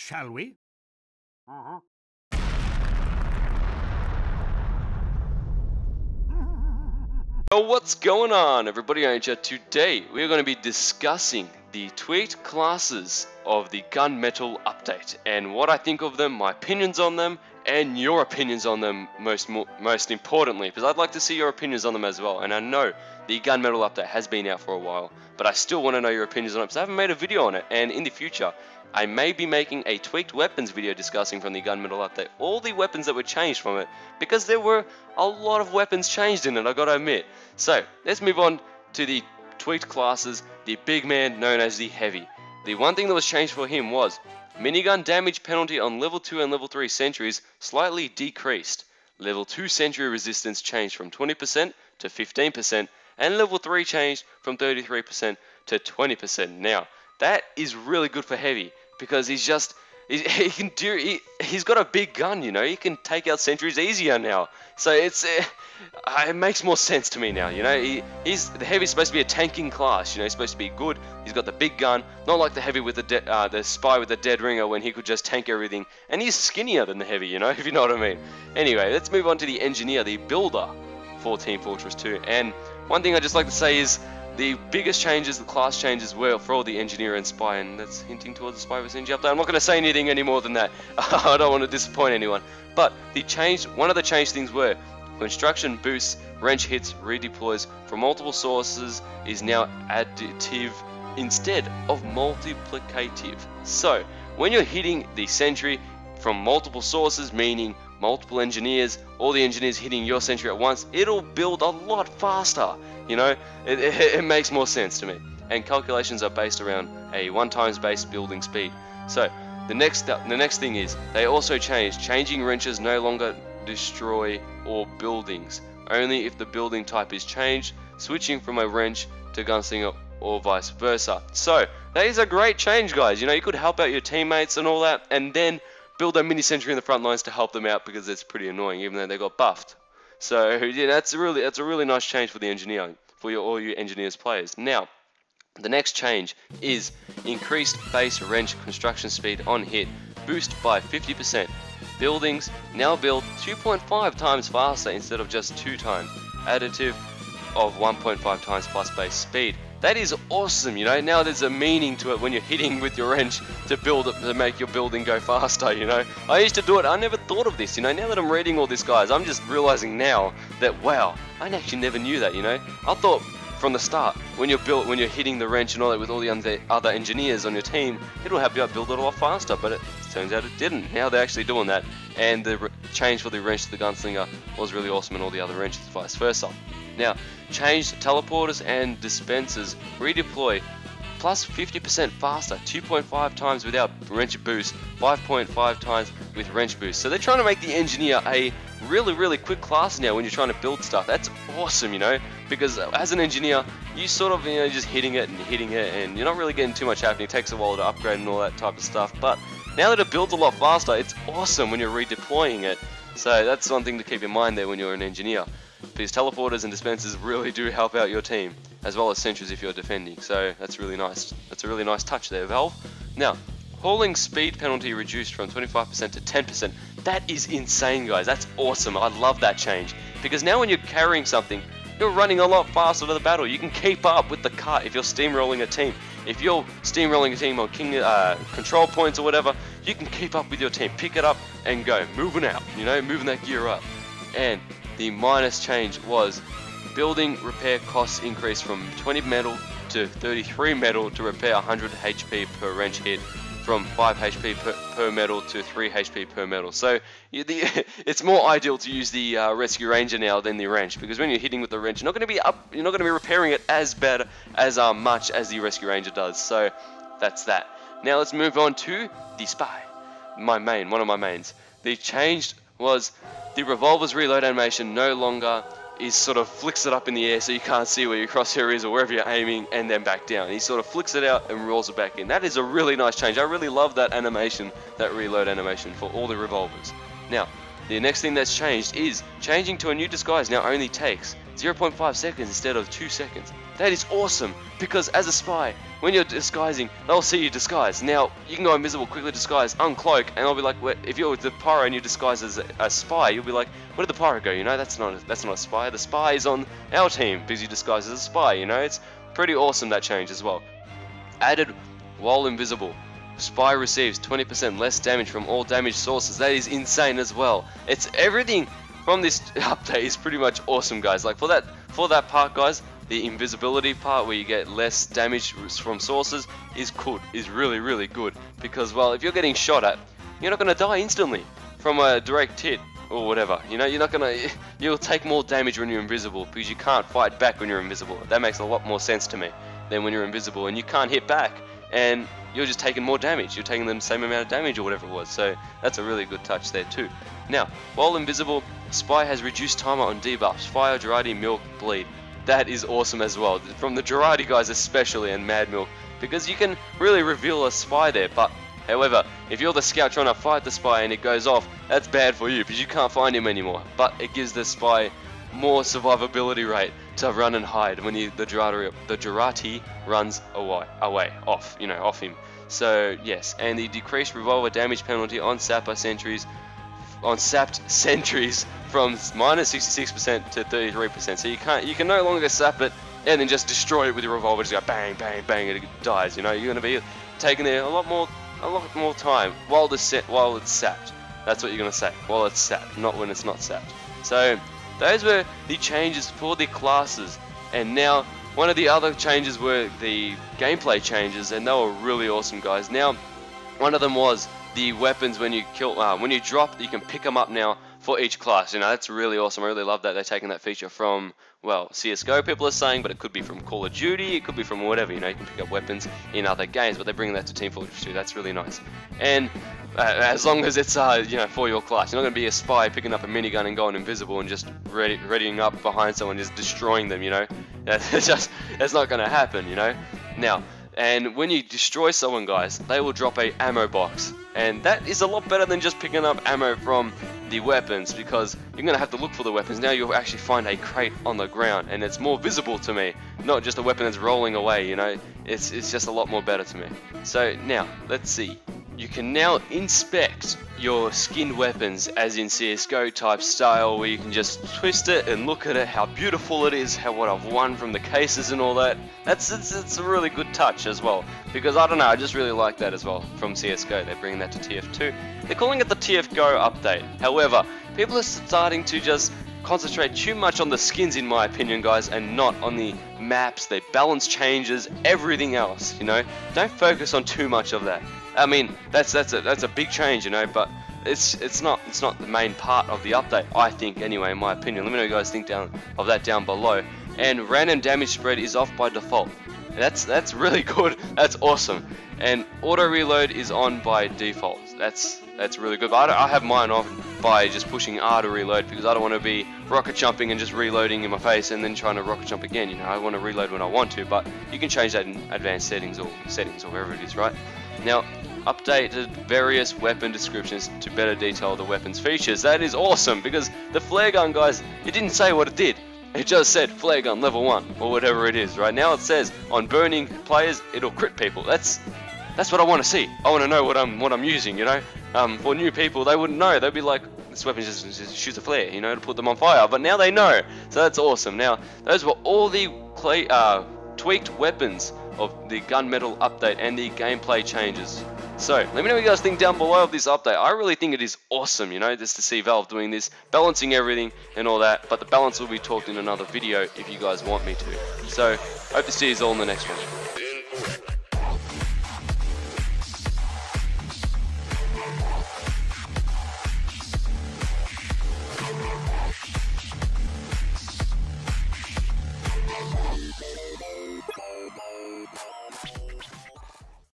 Shall we? Yo, what's going on, everybody? Ownage here. Today we are going to be discussing the tweaked classes of the Gun Mettle update and what I think of them, my opinions on them, and your opinions on them most importantly, because I'd like to see your opinions on them as well. And I know the Gun Mettle update has been out for a while, but I still want to know your opinions on it because I haven't made a video on it. And in the future, I may be making a tweaked weapons video discussing from the Gun Mettle update all the weapons that were changed from it, because there were a lot of weapons changed in it, I gotta admit. So let's move on to the tweaked classes. The big man known as the Heavy. The one thing that was changed for him was minigun damage penalty on level 2 and level 3 sentries slightly decreased. Level 2 sentry resistance changed from 20% to 15%, and level 3 changed from 33% to 20%. Now that is really good for Heavy, because he's got a big gun, you know, he can take out sentries easier now. So it makes more sense to me now, you know. The Heavy's supposed to be a tanking class, you know, he's supposed to be good. He's got the big gun, not like the Heavy with the Spy with the dead ringer when he could just tank everything. And he's skinnier than the Heavy, you know, if you know what I mean. Anyway, let's move on to the Engineer, the builder for Team Fortress 2. And one thing I'd just like to say is, the biggest changes, the class changes, were for the Engineer and Spy, and that's hinting towards the Spy vs. Engie update. I'm not going to say anything any more than that. I don't want to disappoint anyone. But one of the changed things were construction boosts, wrench hits, redeploys from multiple sources is now additive instead of multiplicative. So when you're hitting the sentry from multiple sources, meaning multiple engineers, all the engineers hitting your sentry at once, it'll build a lot faster. You know, it makes more sense to me. And calculations are based around a 1x base building speed. So the next thing is, they also changing wrenches no longer destroy all buildings, only if the building type is changed, switching from a wrench to gunslinger or vice versa. So that is a great change, guys. You know, you could help out your teammates and all that, and then build a mini sentry in the front lines to help them out, because it's pretty annoying, even though they got buffed. So yeah, that's a really nice change for the Engineer, for all you Engineers players. Now, the next change is increased base wrench construction speed on hit, boost by 50%. Buildings now build 2.5 times faster instead of just 2 times. Additive of 1.5 times plus base speed. That is awesome, you know. Now there's a meaning to it when you're hitting with your wrench to make your building go faster, you know. I used to do it, I never thought of this, you know. Now that I'm reading all this, guys, I'm just realizing now that, wow, I actually never knew that, you know. I thought from the start, when you're hitting the wrench and all that with all the other engineers on your team, it'll help you out build it a lot faster, but it turns out it didn't. Now they're actually doing that, and the change for the wrench to the gunslinger was really awesome, and all the other wrenches vice versa. Now, changed teleporters and dispensers redeploy plus 50% faster, 2.5 times without wrench boost, 5.5 times with wrench boost. So they're trying to make the Engineer a really quick class now when you're trying to build stuff. That's awesome, you know, because as an Engineer, you sort of, you know, just hitting it, and you're not really getting too much happening. It takes a while to upgrade and all that type of stuff, but now that it builds a lot faster, it's awesome when you're redeploying it. So that's one thing to keep in mind there when you're an Engineer. These teleporters and dispensers really do help out your team, as well as sentries if you're defending. So that's really nice. That's a really nice touch there, Valve. Now, hauling speed penalty reduced from 25% to 10%. That is insane, guys. That's awesome. I love that change, because now when you're carrying something, you're running a lot faster to the battle. You can keep up with the cut if you're steamrolling a team. If you're steamrolling a team on control points or whatever, you can keep up with your team. Pick it up and go. Moving out, you know, moving that gear up. And the minus change was building repair costs increased from 20 metal to 33 metal to repair 100 HP per wrench hit, from 5 HP per metal to 3 HP per metal. So it's more ideal to use the Rescue Ranger now than the wrench, because when you're hitting with the wrench, you're not going to be repairing it as much as the Rescue Ranger does. So that's that. Now let's move on to the Spy, one of my mains. The changed was the revolver's reload animation no longer is sort of flicks it up in the air so you can't see where your crosshair is or wherever you're aiming, and then back down. He sort of flicks it out and rolls it back in. That is a really nice change. I really love that animation, that reload animation for all the revolvers. Now, the next thing that's changed is changing to a new disguise now only takes 0.5 seconds instead of 2 seconds. that is awesome, because as a spy, when you're disguising, they'll see you disguise. Now, you can go invisible, quickly disguise, uncloak, and they'll be like, if you're the pyro and you disguise as a spy, you'll be like, where did the pyro go? You know, that's not a spy. The spy is on our team because you disguise as a spy. You know, it's pretty awesome, that change as well. Added while invisible. Spy receives 20% less damage from all damage sources. That is insane as well. It's everything from this update is pretty much awesome, guys. Like for that part, guys, the invisibility part where you get less damage from sources is good, is really good, because well, if you're getting shot at, you're not gonna die instantly from a direct hit or whatever. You know, you'll take more damage when you're invisible because you can't fight back when you're invisible. That makes a lot more sense to me than when you're invisible and you can't hit back and you're just taking more damage. You're taking the same amount of damage or whatever it was. So that's a really good touch there too. Now, while invisible, Spy has reduced timer on debuffs, Fire, Girardi, Milk, Bleed. That is awesome as well, from the Girardi guys especially and Mad Milk, because you can really reveal a Spy there. But however, if you're the scout trying to fight the Spy and it goes off, that's bad for you because you can't find him anymore. But it gives the Spy more survivability rate to run and hide when the Girardi runs away, off him. So yes, and the decreased revolver damage penalty on sapped sentries from -66% to 33%. So you can no longer sap it and then just destroy it with your revolver. Just go bang, bang, bang, and it dies. You know, you're gonna be taking there a lot more time while it's sapped. That's what you're gonna say, while it's sapped, not when it's not sapped. So those were the changes for the classes, and now one of the other changes were the gameplay changes, and they were really awesome, guys. Now, one of them was the weapons when you drop, you can pick them up now for each class. You know, that's really awesome. I really love that they're taking that feature from, well, CSGO people are saying, but it could be from Call of Duty, it could be from whatever. You know, you can pick up weapons in other games, but they're bringing that to Team Fortress 2. That's really nice. And as long as it's for your class, you're not going to be a spy picking up a minigun and going invisible and just readying up behind someone, just destroying them. You know, that's not going to happen. You know, now. And when you destroy someone, guys, they will drop a ammo box, and that is a lot better than just picking up ammo from the weapons, because you're gonna have to look for the weapons. Now you'll actually find a crate on the ground, and it's more visible to me, not just a weapon that's rolling away. You know, it's just a lot more better to me. So now let's see. You can now inspect your skinned weapons as in CSGO type style, where you can just twist it and look at it, how beautiful it is, what I've won from the cases and all that. It's a really good touch as well, because I don't know, I just really like that as well from CSGO. They're bringing that to TF2. They're calling it the TF2 update. However, people are starting to just concentrate too much on the skins, in my opinion, guys, and not on the maps, their balance changes, everything else. You know, don't focus on too much of that. I mean, that's a big change, you know, but it's not the main part of the update, I think, anyway, in my opinion. Let me know what you guys think of that down below. And random damage spread is off by default. That's really good. That's awesome. And auto reload is on by default. That's really good. But I have mine off by just pushing R to reload, because I don't want to be rocket jumping and just reloading in my face and then trying to rocket jump again. You know, I want to reload when I want to, but you can change that in advanced settings or wherever it is, right? Now, updated various weapon descriptions to better detail the weapon's features. That is awesome, because the flare gun, guys, it didn't say what it did. It just said flare gun level 1 or whatever it is. Right now it says on burning players it'll crit people. That's what I want to see. I want to know what I'm using. You know, for new people, they wouldn't know. They'd be like, this weapon just shoots a flare, you know, to put them on fire. But now they know, so that's awesome. Now those were all the tweaked weapons of the Gun Mettle update and the gameplay changes. So let me know what you guys think down below of this update. I really think it is awesome, you know, just to see Valve doing this, balancing everything and all that. But the balance will be talked in another video if you guys want me to. So hope to see you all in the next one.